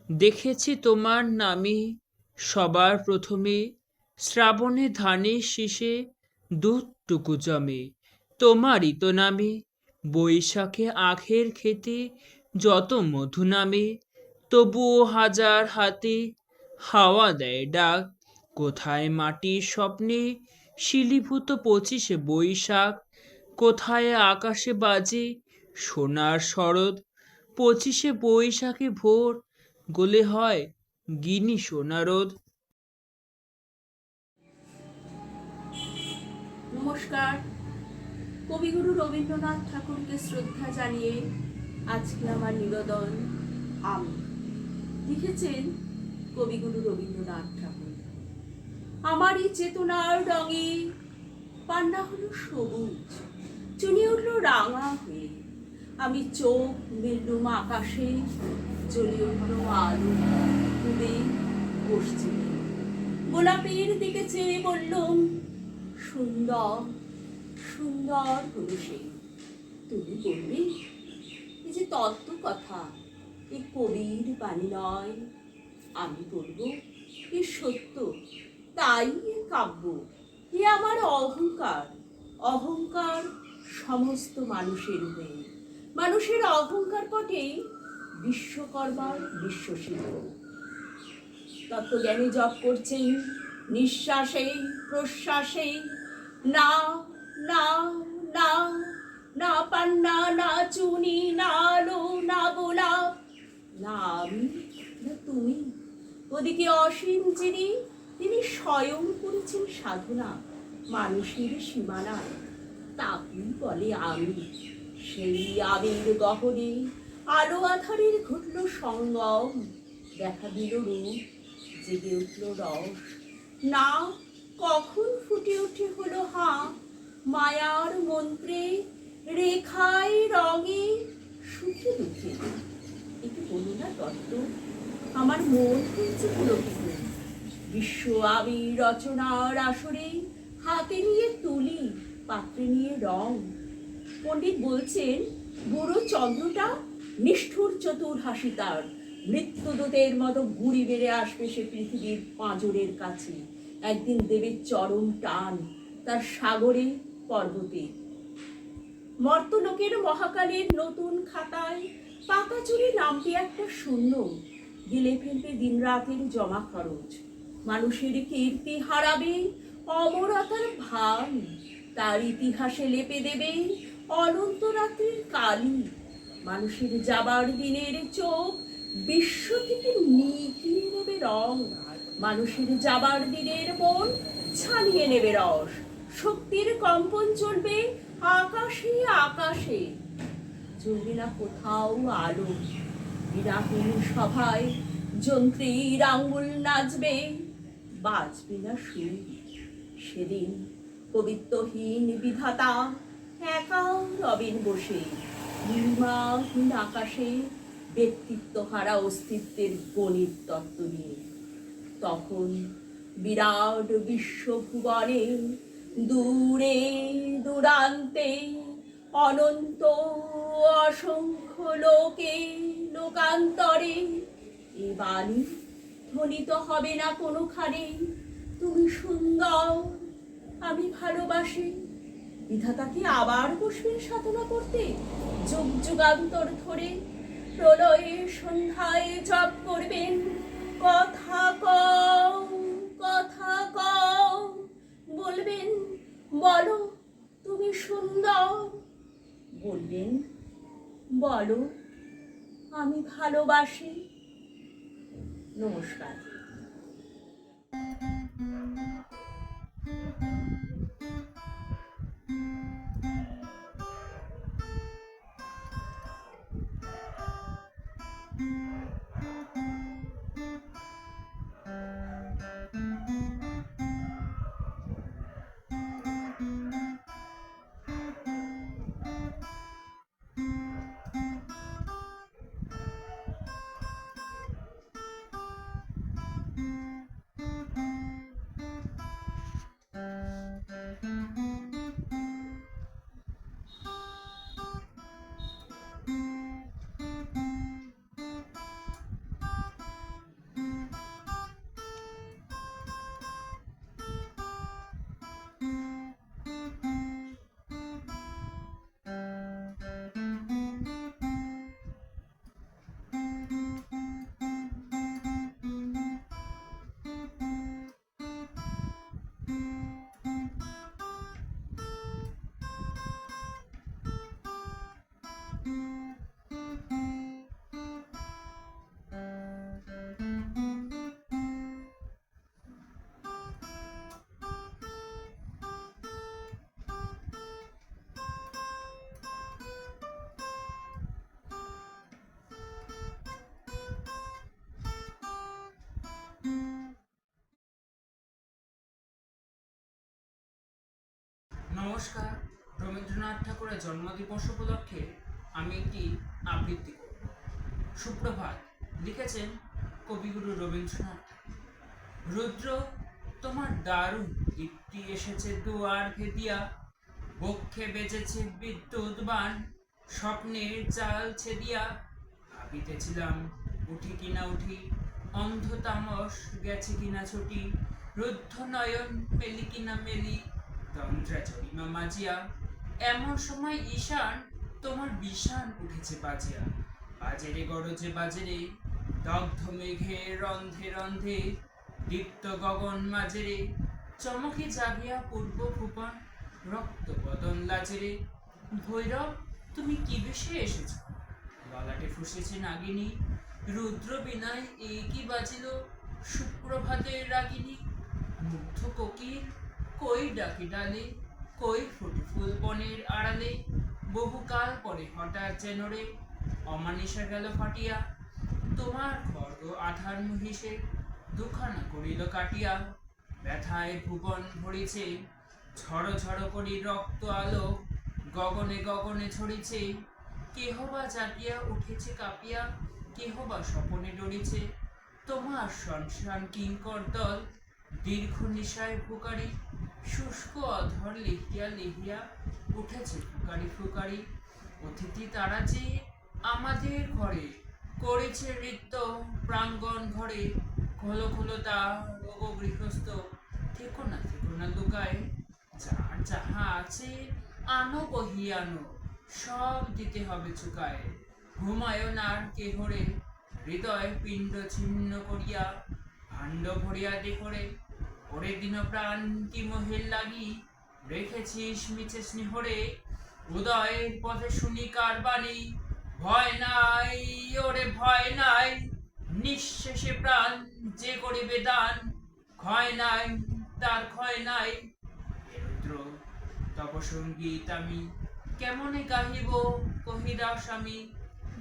দেখেছি তোমার নামে সবার প্রথমে, শ্রাবণে ধানের শীষে দুধটুকু জমে। তোমারই তো নামে বৈশাখে আখের খেতে যত মধু নামে। তবুও হাজার হাতে হাওয়া দেয় ডাক, কোথায় মাটির স্বপ্নে শিলীভূত 25শে বৈশাখ, কোথায় আকাশে বাজে সোনার শরৎ। 25শে বৈশাখে ভোর গলে হয় গিনি সোনারোদ। নমস্কার। কবিগুরু রবীন্দ্রনাথ ঠাকুরকে শ্রদ্ধা জানিয়ে আজকে আমার নিবেদন আমি। লিখেছেন কবিগুরু রবীন্দ্রনাথ ঠাকুর। আমারই চেতনার রঙে পান্না হলো সবুজ, চুনি উঠল রাঙা হয়ে। আমি চোখ মেললুম আকাশে, জ্বলে উঠল আলো পূবে পশ্চিমে। গোলাপের দিকে চেয়ে বললুম, সুন্দর সুন্দর হলো সে। তুমি বলবে এই যে তত্ত্ব কথা, এ কবির বাণী নয়। আমি বলবো এ সত্য, তাই এ কাব্য। এ আমার অহংকার, অহংকার সমস্ত মানুষের হয়ে। মানুষের অহংকার পটেই বিশ্বকর্মার বিশ্বশিল্প। তত্ত্বজ্ঞানী জপ করছেন নিঃশ্বাসে প্রশ্বাসে, না না না, না পান্না, না চুনি, না আলো, না গোলাপ, না আমি, না তুমি। ওদিকে অসীম যিনি, তিনি স্বয়ং করেছেন সাধনা মানুষের সীমানায়, তাকেই বলে আমি। সেই আবির গহনে আলো আধারের ঘটল সঙ্গম, দেখা দিল রূপ, জেগে উঠল রস। না কখন ফুটে উঠে হলো হাঁ, মায়ার মন্ত্রে, রেখায় রঙে, সুখে দুঃখে। একটু বলো না তত্ত্ব, আমার মন হয়েছে পুলকিত। বিশ্ব আবির রচনার আসরে হাতে নিয়ে তুলি, পাত্রে নিয়ে রং। পণ্ডিত বলছেন বুড়ো চন্দ্রটা নিষ্ঠুর চতুর হাসি তার, মৃত্যুদূতের মতো গুড়ি বেড়ে আসবে সে পৃথিবীর পাঁজরের কাছে। একদিন দেবে চরম টান তার সাগরে পর্বতে। মর্তলোকের মহাকালের নতুন খাতায় পাতা চুরি নামবে একটা শূন্য, গিলে ফেলবে দিন রাতের জমা খরচ। মানুষের কীর্তি হারাবে অমরতার ভান, তার ইতিহাসে লেপে দেবে অনন্ত রাত্রির কালি। মানুষের যাবার দিনের চোখ বিশ্ব থেকে নিকিয়ে নেবে রং, মানুষের যাবার দিনের মন ছানিয়ে নেবে রস। শক্তির কম্পন চলবে আকাশে আকাশে, চলবে না কোথাও আলো। বিরাহীন সভায় যন্ত্রীর আঙ্গুল নাচবে, বাজবে না সুর। সেদিন কবিত্বহীন বিধাতা একা রবেন বসে, নীলিমাহীন আকাশে ব্যক্তিত্ব হারা অস্তিত্বের গণিত তত্ত্ব নিয়ে। তখন বিরাট বিশ্বভুবনে দূরে দূরান্তে অনন্ত অসংখ্য লোকে লোকান্তরে এ বাণী ধ্বনিত হবে না কোনোখানে, তুমি সুন্দর আমি ভালোবাসি। বিধাতাকে আবার বসবেন সাধনা করতে যুগ যুগান্তর ধরে, প্রলয়ের সন্ধ্যায় জপ করবেন কথা কও কথা কও, বলবেন বলো তুমি সুন্দর, বলবেন বলো আমি ভালোবাসি। নমস্কার। নমস্কার। রবীন্দ্রনাথ ঠাকুরের জন্মদিবস উপলক্ষে আমি একটি আবৃত্তি করব। সুপ্রভাত লিখেছেন কবিগুরু রবীন্দ্রনাথ ঠাকুর। রুদ্র, তোমার দারুণ দীপ্তি এসেছে দুয়ার ভেদিয়া, বক্ষে বেজেছে বিদ্যুৎ বান, স্বপ্নের চাল ছেদিয়া। ভাবিতেছিলাম উঠি কিনা উঠি, অন্ধ তামস গেছে কিনা ছুটি, রুদ্ধ নয়ন মেলি কিনা মেলি, তন্দ্রা চরিমা মাজিয়া। এমন সময় ঈশান তোমার বিষান উঠেছে বাজিয়া, বাজেরে গরজে বাজেরে, দগ্ধ মেঘে রন্ধে রন্ধে, দীপ্ত গগন মাঝেরে, চমকে জাগিয়া পূর্ব ভুবন, রক্ত বদন লাজেরে। ভৈরব, তুমি কি বেশে এসেছ? ললাটে ফুসেছে নাগিনী, রুদ্র বিনায় এই কি বাজিল, সুপ্রভাতের রাগিনী। মুগ্ধ কোকিল কই ডাকে ডালে, কই ফুটে ফুল বনের আড়ালে, বহুকাল পরে হঠাৎ যেন রে অমানিসা গেল ফাটিয়া। তোমার খড়গ আধার মহিষে দুখানা করিল কাটিয়া, ব্যথায় ভুবন ভরিছে, ঝড় ঝড় করি রক্ত আলো, গগনে গগনে ছড়িছে। কেহ বা জাগিয়া উঠেছে কাঁপিয়া, কেহ বা স্বপনে ডরিছে। তোমার সংসান কিঙ্কর দল দীর্ঘ নিশায় ফুকারি, শুষ্ক অধর লিহিয়া লিহিয়া উঠেছে ফুকারি ফুকারি। অতিথি তারা যে আমাদের ঘরে, করেছে নৃত্য প্রাঙ্গণ ঘরে। খোলো খোলো দ্বার ওগো গৃহস্থ, থেকো না লুকায়। যার যাহা আছে আনো বহিয়ে আনো, সব দিতে হবে চুকায়। ঘুমায়ও না আর কেহরে, হৃদয় পিণ্ড ছিন্ন করিয়া, ভাণ্ড ভরিয়া দেহরে। ওরে দিন প্রাণ কি মোহের লাগি, রেখেছিস মিছে স্নেহরে। উদয়ের পথে শুনি কার বাণী, ভয় নাই ওরে ভয় নাই, নিঃশেষে প্রাণ যে করিবে দান, ক্ষয় নাই তার ক্ষয় নাই। হে রুদ্র, তব সঙ্গীত আমি কেমনে গাহিব কহিদাস আমি,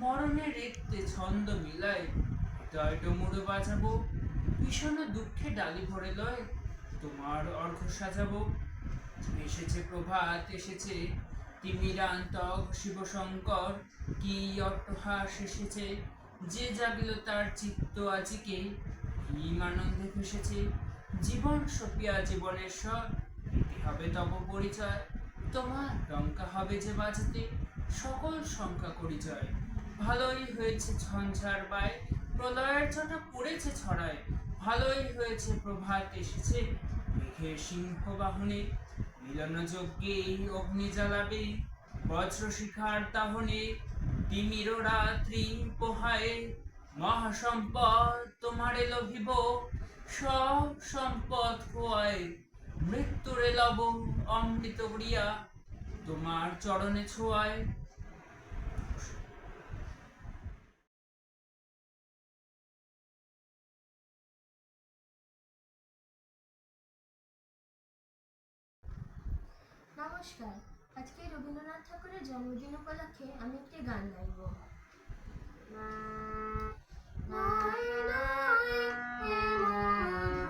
মরণের রিক্তে ছন্দ মিলাই হৃদয় ডমুরো বাজাবো, ভীষণ দুঃখে ডালি ভরে লয় তোমার অর্ঘ সাজাবো। এসেছে প্রভাত এসেছে, তিমিরান্তক শিবশঙ্কর, কি অট্টহাস এসেছে, যে জাগিল তার চিত্ত আজিকে, ভীম আনন্দে ভেসেছে। জীবন সপিয়া জীবনের স্বর, এটি হবে তব পরিচয়। তোমার ডঙ্কা হবে যে বাজতে, সকল শঙ্কা করি জয়। ভালোই হয়েছে ঝঞ্ঝার বায়, প্রলয়ের ছটা পড়েছে ছড়ায়। ভালোই হয়েছে প্রভাত এসেছে, মেঘের সিংহ বাহনে। মিলন যজ্ঞে অগ্নি জ্বালাবে, বজ্রশিখার দাহনে। তিমির রাত্রি পোহায়ে, মহাসম্পদ তোমারে লভিব, সব সম্পদ খোয়ায় মৃত্যুরে লব অমৃত করিয়া, তোমার চরণে ছোঁয়ায়। নমস্কার। আজকে রবীন্দ্রনাথ ঠাকুরের জন্মদিন উপলক্ষে আমি একটি গান গাইব। নয় নয় এ মধুর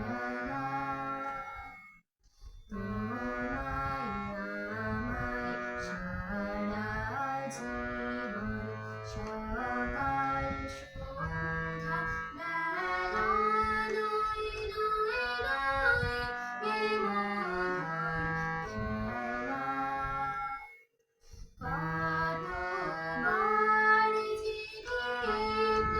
খেলা, তোমায় আমায় সারা জীবন, সকাল সন্ধ্যা বেলা। নয় নয় নয় এ মধুর খেলা, কতবার যে দীপ্ত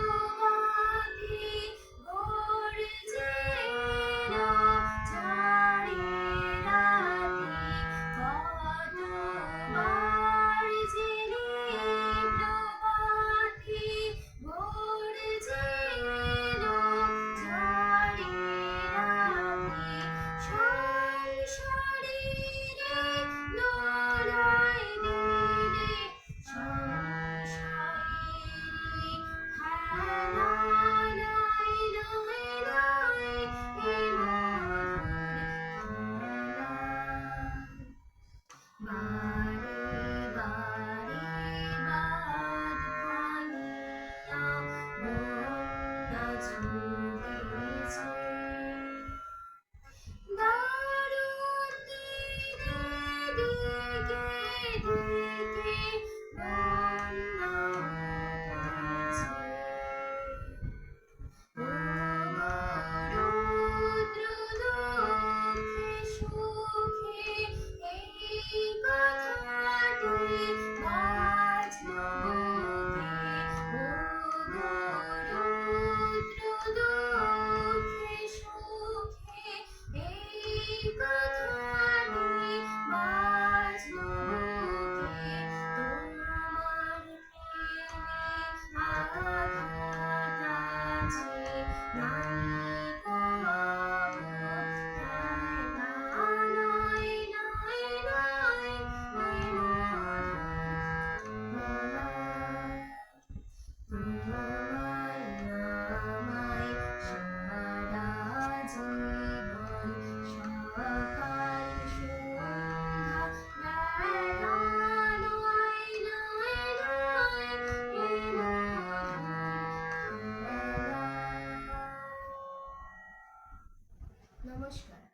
নমস্কার।